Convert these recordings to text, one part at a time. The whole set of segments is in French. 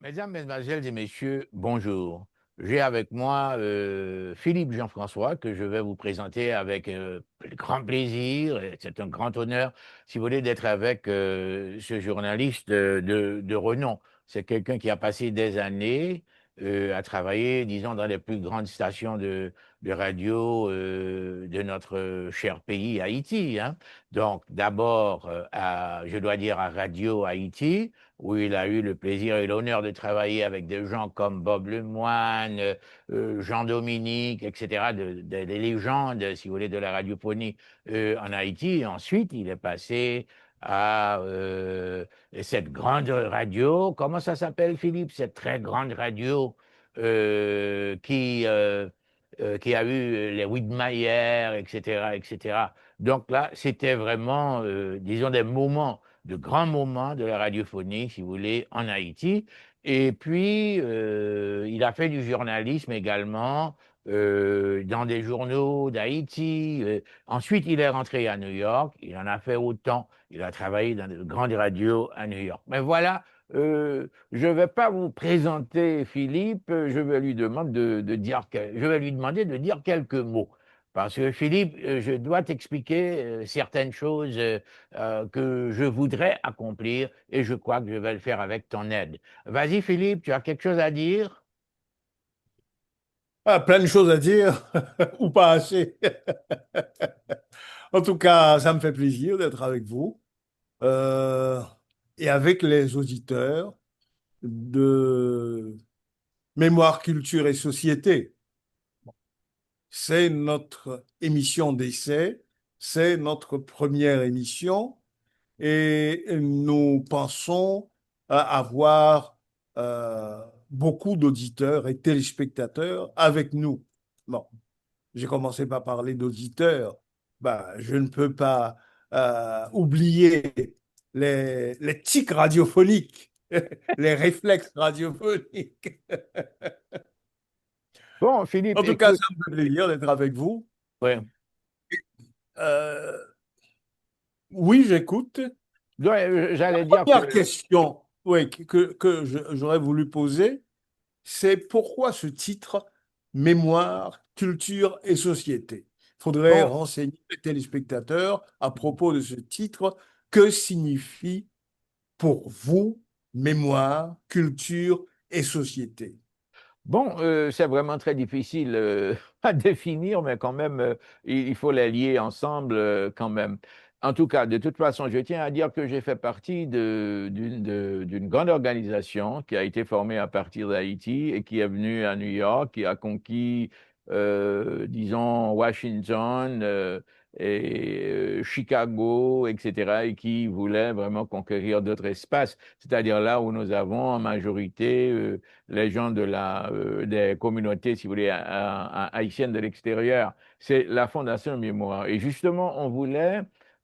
Mesdames, Mesdemoiselles et Messieurs, bonjour. J'ai avec moi Philippe Jean-François que je vais vous présenter avec grand plaisir. Et c'est un grand honneur, si vous voulez, d'être avec ce journaliste de renom. C'est quelqu'un qui a passé des années à travailler, disons, dans les plus grandes stations de radio de notre cher pays, Haïti, hein. Donc, d'abord, je dois dire à Radio Haïti, où il a eu le plaisir et l'honneur de travailler avec des gens comme Bob Lemoine, Jean-Dominique, etc., des légendes, si vous voulez, de la radiophonie en Haïti. Et ensuite, il est passé à cette grande radio. Comment ça s'appelle, Philippe? Cette très grande radio qui a eu les Widmeyer, etc., etc. Donc là, c'était vraiment, disons, des moments de grands moments de la radiophonie, si vous voulez, en Haïti. Et puis, il a fait du journalisme également dans des journaux d'Haïti. Ensuite, il est rentré à New York. Il en a fait autant. Il a travaillé dans de grandes radios à New York. Mais voilà, je ne vais pas vous présenter Philippe. Je vais lui demander de dire quelques mots. Parce que Philippe, je dois t'expliquer certaines choses que je voudrais accomplir et je crois que je vais le faire avec ton aide. Vas-y Philippe, tu as quelque chose à dire? Ah, plein de choses à dire, ou pas assez. En tout cas, ça me fait plaisir d'être avec vous euh, et avec les auditeurs de Mémoire, Culture et Société. C'est notre émission d'essai, c'est notre première émission et nous pensons avoir beaucoup d'auditeurs et téléspectateurs avec nous. Bon. J'ai commencé par parler d'auditeurs, bah, je ne peux pas oublier les tics radiophoniques, les réflexes radiophoniques. Bon, Philippe, En tout cas, écoute, ça me fait plaisir d'être avec vous. ouais. Euh, oui, j'écoute. Ouais, j'allais dire Première que, question, oui, j'aurais voulu poser, c'est pourquoi ce titre Mémoire, culture et société? Il faudrait bon, renseigner les téléspectateurs à propos de ce titre. Que signifie pour vous mémoire, culture et société? bon, c'est vraiment très difficile à définir, mais quand même, il faut les lier ensemble quand même. En tout cas, de toute façon, je tiens à dire que j'ai fait partie d'une grande organisation qui a été formée à partir d'Haïti et qui est venue à New York, qui a conquis, disons, Washington Chicago, etc., et qui voulait vraiment conquérir d'autres espaces, c'est-à-dire là où nous avons en majorité les gens des communautés, si vous voulez, haïtiennes de l'extérieur. C'est la Fondation Mémoire. Et justement,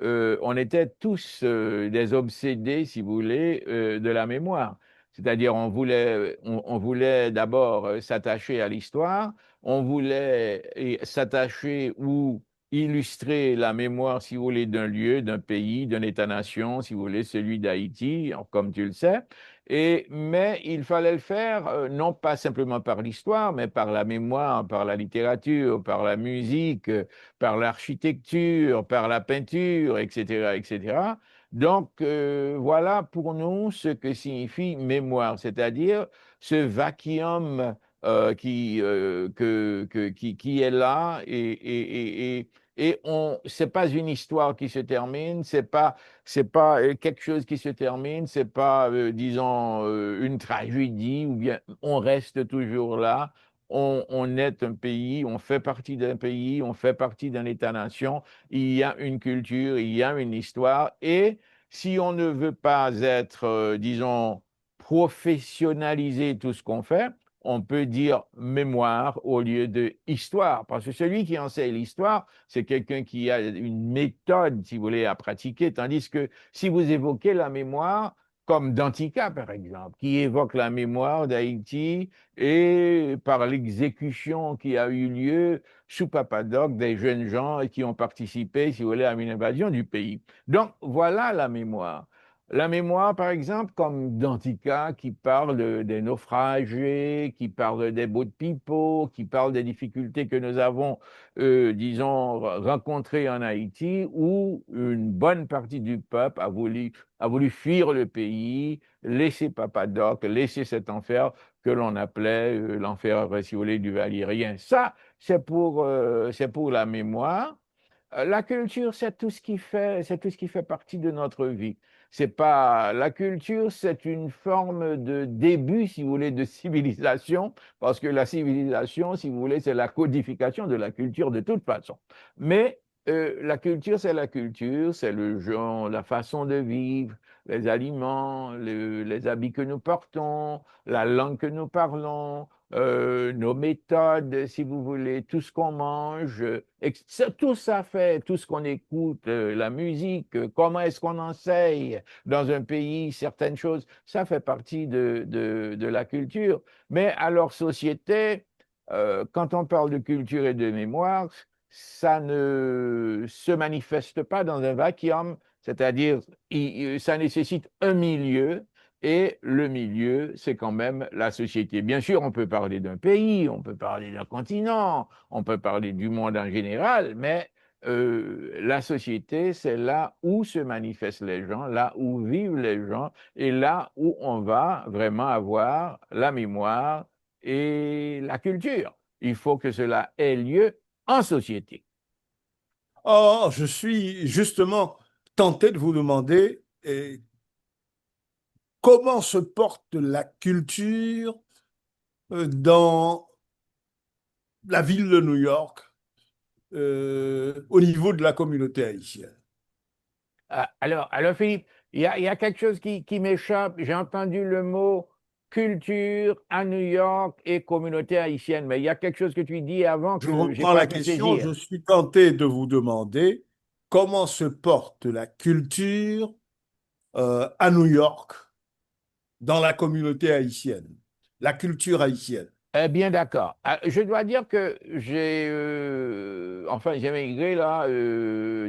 on était tous des obsédés, si vous voulez, de la mémoire. C'est-à-dire, on voulait d'abord s'attacher à l'histoire, on voulait s'attacher ou illustrer la mémoire, si vous voulez, d'un lieu, d'un pays, d'un État-nation, si vous voulez, celui d'Haïti, comme tu le sais. Mais il fallait le faire non pas simplement par l'histoire, mais par la mémoire, par la littérature, par la musique, par l'architecture, par la peinture, etc., etc. Donc, voilà pour nous ce que signifie mémoire, c'est-à-dire ce vacuum qui est là c'est pas une histoire qui se termine, c'est pas quelque chose qui se termine, c'est pas, disons, une tragédie, ou bien on reste toujours là. On est un pays, on fait partie d'un pays, on fait partie d'un État-nation. Il y a une culture, il y a une histoire. Et si on ne veut pas être, disons, professionnaliser tout ce qu'on fait, on peut dire mémoire au lieu de histoire. Parce que celui qui enseigne l'histoire, c'est quelqu'un qui a une méthode, si vous voulez, à pratiquer. Tandis que si vous évoquez la mémoire, comme Dantica, par exemple, qui évoque la mémoire d'Haïti et par l'exécution qui a eu lieu sous Papadoc des jeunes gens qui ont participé, si vous voulez, à une invasion du pays. Donc, voilà la mémoire. La mémoire, par exemple, comme Dantica, qui parle des naufragés, qui parle des boat people, qui parle des difficultés que nous avons, disons, rencontrées en Haïti, où une bonne partie du peuple a voulu fuir le pays, laisser Papadoc, laisser cet enfer que l'on appelait l'enfer, si vous voulez, du Valérien. Ça, c'est pour la mémoire. La culture, c'est tout ce qui fait partie de notre vie. C'est pas, la culture, c'est une forme de début, si vous voulez, de civilisation, parce que la civilisation, si vous voulez, c'est la codification de la culture de toute façon. Mais la culture, c'est le genre, la façon de vivre, les aliments, les habits que nous portons, la langue que nous parlons, nos méthodes, si vous voulez, tout ce qu'on mange, tout ça fait, tout ce qu'on écoute, la musique, comment est-ce qu'on enseigne dans un pays certaines choses, ça fait partie de la culture. Mais à leur société, quand on parle de culture et de mémoire, ça ne se manifeste pas dans un vacuum, c'est-à-dire ça nécessite un milieu et le milieu, c'est quand même la société. Bien sûr, on peut parler d'un pays, on peut parler d'un continent, on peut parler du monde en général, mais la société, c'est là où se manifestent les gens, là où vivent les gens, et là où on va vraiment avoir la mémoire et la culture. Il faut que cela ait lieu en société. Or, je suis justement tenté de vous demander comment se porte la culture dans la ville de New York au niveau de la communauté haïtienne. Alors Philippe, il y a quelque chose qui m'échappe. J'ai entendu le mot culture à New York et communauté haïtienne, mais il y a quelque chose que tu dis avant Je que j'ai reprends pas la pu question, je saisir. suis tenté de vous demander comment se porte la culture à New York dans la communauté haïtienne, la culture haïtienne. Bien d'accord. Je dois dire que enfin, j'ai migré là,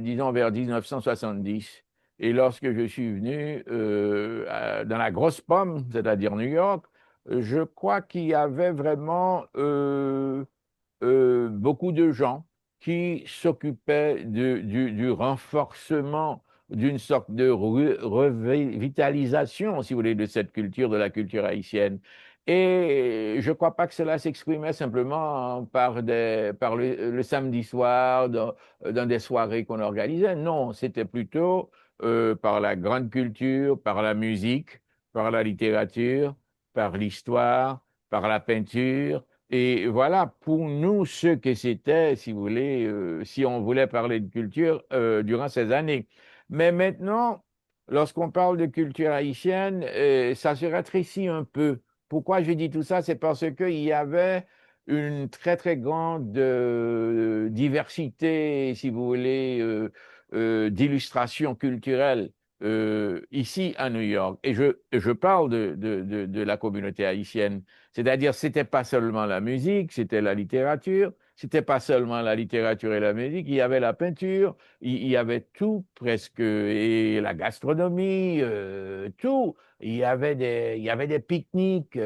disons vers 1970. Et lorsque je suis venu dans la grosse pomme, c'est-à-dire New York, je crois qu'il y avait vraiment beaucoup de gens qui s'occupaient du renforcement d'une sorte de revitalisation, si vous voulez, de cette culture, de la culture haïtienne. Et je ne crois pas que cela s'exprimait simplement par le samedi soir, dans des soirées qu'on organisait. Non, c'était plutôt par la grande culture, par la musique, par la littérature, par l'histoire, par la peinture. Et voilà, pour nous, ce que c'était, si vous voulez, si on voulait parler de culture durant ces années. Mais maintenant, lorsqu'on parle de culture haïtienne, ça se rétrécit un peu. Pourquoi je dis tout ça? C'est parce qu'il y avait une très, très grande diversité, si vous voulez, d'illustrations culturelles ici à New York. Et je parle de la communauté haïtienne. C'est-à-dire, c'était pas seulement la musique, c'était la littérature. C'était pas seulement la littérature et la musique, il y avait la peinture, il y avait tout presque, et la gastronomie, tout. Il y avait des pique-niques,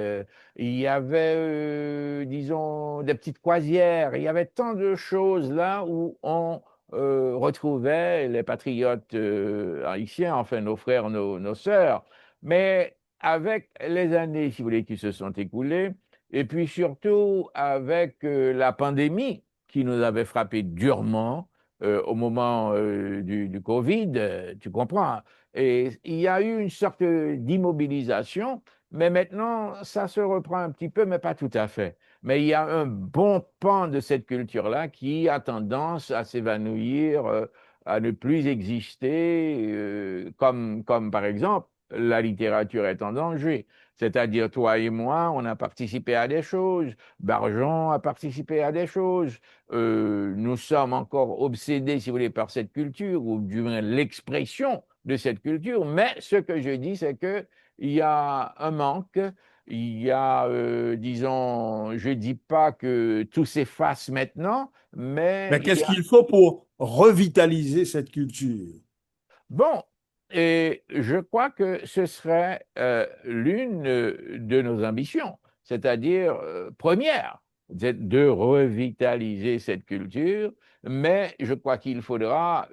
il y avait, disons, des petites croisières. Il y avait tant de choses là où on retrouvait les patriotes haïtiens, enfin nos frères, nos sœurs. Mais avec les années, si vous voulez, qui se sont écoulées, et puis surtout avec la pandémie qui nous avait frappé durement au moment du Covid, tu comprends. Et il y a eu une sorte d'immobilisation, mais maintenant, ça se reprend un petit peu, mais pas tout à fait. Mais il y a un bon pan de cette culture-là qui a tendance à s'évanouir, à ne plus exister, comme par exemple la littérature est en danger. C'est-à-dire, toi et moi, on a participé à des choses, Barjon a participé à des choses, nous sommes encore obsédés, si vous voulez, par cette culture, ou du moins l'expression de cette culture, mais ce que je dis, c'est que il y a un manque, il y a, disons, je dis pas que tout s'efface maintenant, mais Mais il y qu'est-ce a, qu'il faut pour revitaliser cette culture? bon, et je crois que ce serait l'une de nos ambitions, c'est-à-dire première, de revitaliser cette culture, mais je crois qu'il faudra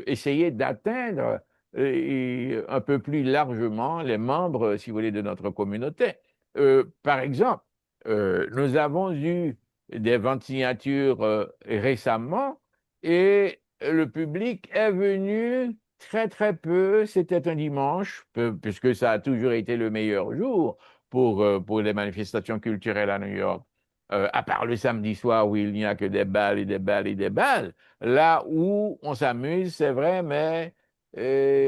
essayer d'atteindre un peu plus largement les membres, si vous voulez, de notre communauté. Par exemple, nous avons eu des ventes signatures récemment et le public est venu très, très peu. C'était un dimanche, puisque ça a toujours été le meilleur jour pour les manifestations culturelles à New York. À part le samedi soir où il n'y a que des balles et des balles et des balles. Là où on s'amuse, c'est vrai, mais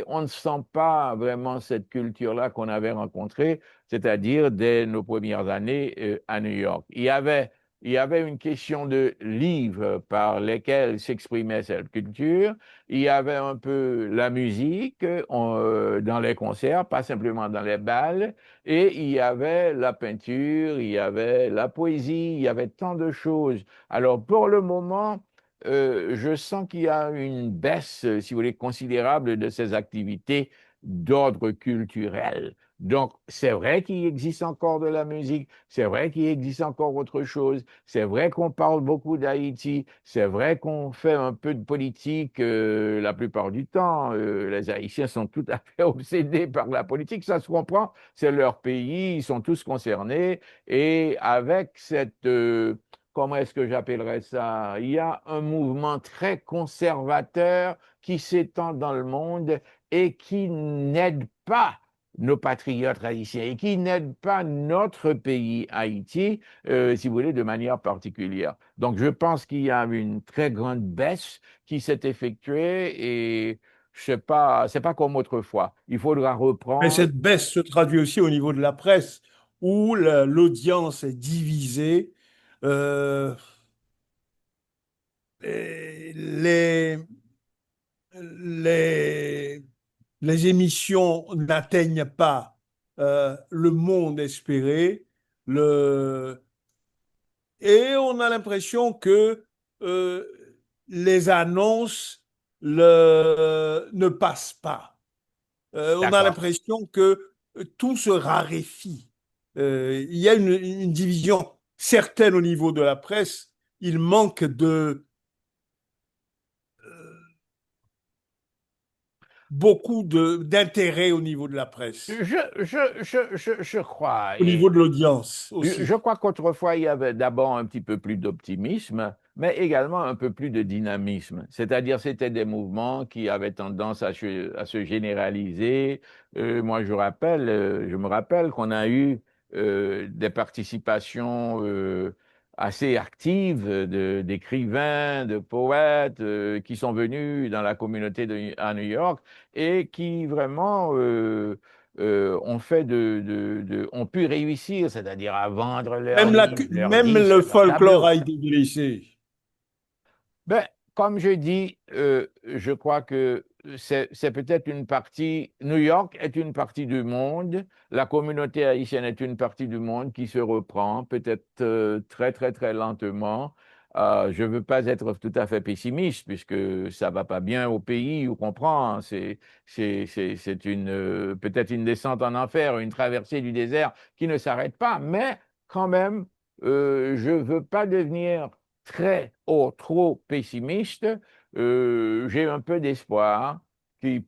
on ne sent pas vraiment cette culture-là qu'on avait rencontrée, c'est-à-dire dès nos premières années à New York. Il y avait une question de livres par lesquels s'exprimait cette culture. Il y avait un peu la musique dans les concerts, pas simplement dans les bals. Et il y avait la peinture, il y avait la poésie, il y avait tant de choses. Alors pour le moment, je sens qu'il y a une baisse, si vous voulez, considérable de ces activités d'ordre culturel. Donc, c'est vrai qu'il existe encore de la musique, c'est vrai qu'il existe encore autre chose, c'est vrai qu'on parle beaucoup d'Haïti, c'est vrai qu'on fait un peu de politique la plupart du temps. Les Haïtiens sont tout à fait obsédés par la politique, ça se comprend, c'est leur pays, ils sont tous concernés, et avec cette comment est-ce que j'appellerais ça? Il y a un mouvement très conservateur qui s'étend dans le monde et qui n'aide pas nos patriotes haïtiens et qui n'aide pas notre pays, Haïti, si vous voulez, de manière particulière. Donc, je pense qu'il y a une très grande baisse qui s'est effectuée et c'est pas comme autrefois. Il faudra Mais reprendre. cette baisse se traduit aussi au niveau de la presse, où l'audience est divisée. Euh, et les, les émissions n'atteignent pas le monde espéré. Le, et on a l'impression que euh, les annonces ne passent pas. On a D'accord. l'impression que tout se raréfie. Il y a une division certaine au niveau de la presse. Il manque beaucoup d'intérêt au niveau de la presse, Je crois. au niveau de l'audience Je aussi. crois qu'autrefois, il y avait d'abord un petit peu plus d'optimisme, mais également un peu plus de dynamisme. C'est-à-dire, c'était des mouvements qui avaient tendance à se généraliser. Je me rappelle qu'on a eu des participations assez actives d'écrivains, de poètes qui sont venus dans la communauté à New York et qui vraiment ont pu réussir, c'est-à-dire à vendre leurs livres, leurs Même le disques, leurs folklore tableaux. a été blessé. Ben, comme je dis, je crois que c'est peut-être une partie, New York est une partie du monde, la communauté haïtienne est une partie du monde qui se reprend, peut-être très, très, très lentement. Je ne veux pas être tout à fait pessimiste, puisque ça va pas bien au pays, on comprend, hein. C'est peut-être une descente en enfer, une traversée du désert qui ne s'arrête pas, mais quand même, je ne veux pas devenir très ou trop pessimiste. J'ai un peu d'espoir qu'il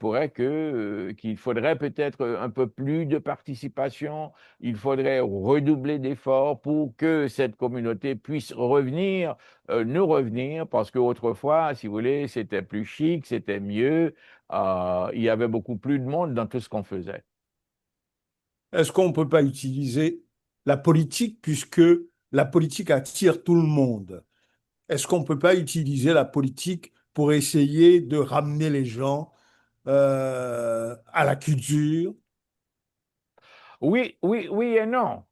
faudrait peut-être un peu plus de participation, il faudrait redoubler d'efforts pour que cette communauté puisse revenir, nous revenir, parce qu'autrefois, si vous voulez, c'était plus chic, c'était mieux, il y avait beaucoup plus de monde dans tout ce qu'on faisait. Est-ce qu'on ne peut pas utiliser la politique puisque la politique attire tout le monde? Est-ce qu'on ne peut pas utiliser la politique pour essayer de ramener les gens à la culture? Oui, oui, oui et non.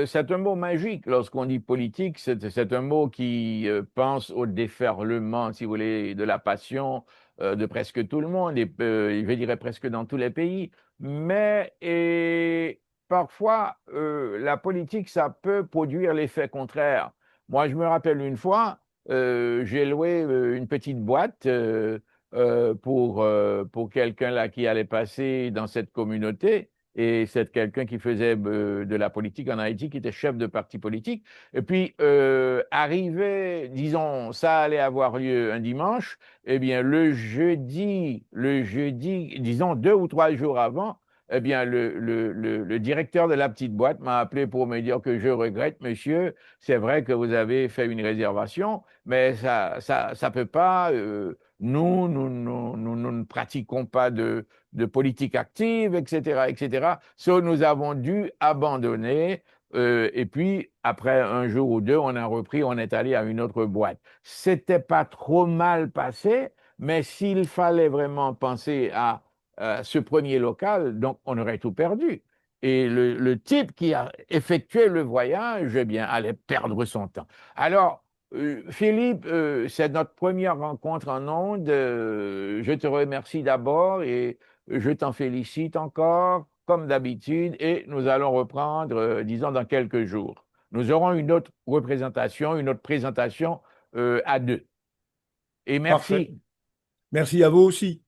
C'est un mot magique lorsqu'on dit politique, c'est un mot qui pense au déferlement, si vous voulez, de la passion de presque tout le monde, et je dirais presque dans tous les pays. Mais parfois, la politique, ça peut produire l'effet contraire. Moi, je me rappelle une fois, j'ai loué une petite boîte pour quelqu'un là qui allait passer dans cette communauté. Et c'est quelqu'un qui faisait de la politique en Haïti, qui était chef de parti politique. Et puis, arrivé, disons, ça allait avoir lieu un dimanche, eh bien, le jeudi, disons 2 ou 3 jours avant, eh bien, le directeur de la petite boîte m'a appelé pour me dire que je regrette, monsieur, c'est vrai que vous avez fait une réservation, mais ça peut pas. Nous ne pratiquons pas de politique active, etc., etc. So, nous avons dû abandonner. Et puis, après un jour ou deux, on a repris, on est allé à une autre boîte. C'était pas trop mal passé, mais s'il fallait vraiment penser à ce premier local, donc on aurait tout perdu. Et le type qui a effectué le voyage, eh bien, allait perdre son temps. Alors, Philippe, c'est notre première rencontre en ondes. Je te remercie d'abord et je t'en félicite encore, comme d'habitude, et nous allons reprendre, disons, dans quelques jours. Nous aurons une autre représentation, une autre présentation à deux. Et Parfait. merci. Merci à vous aussi.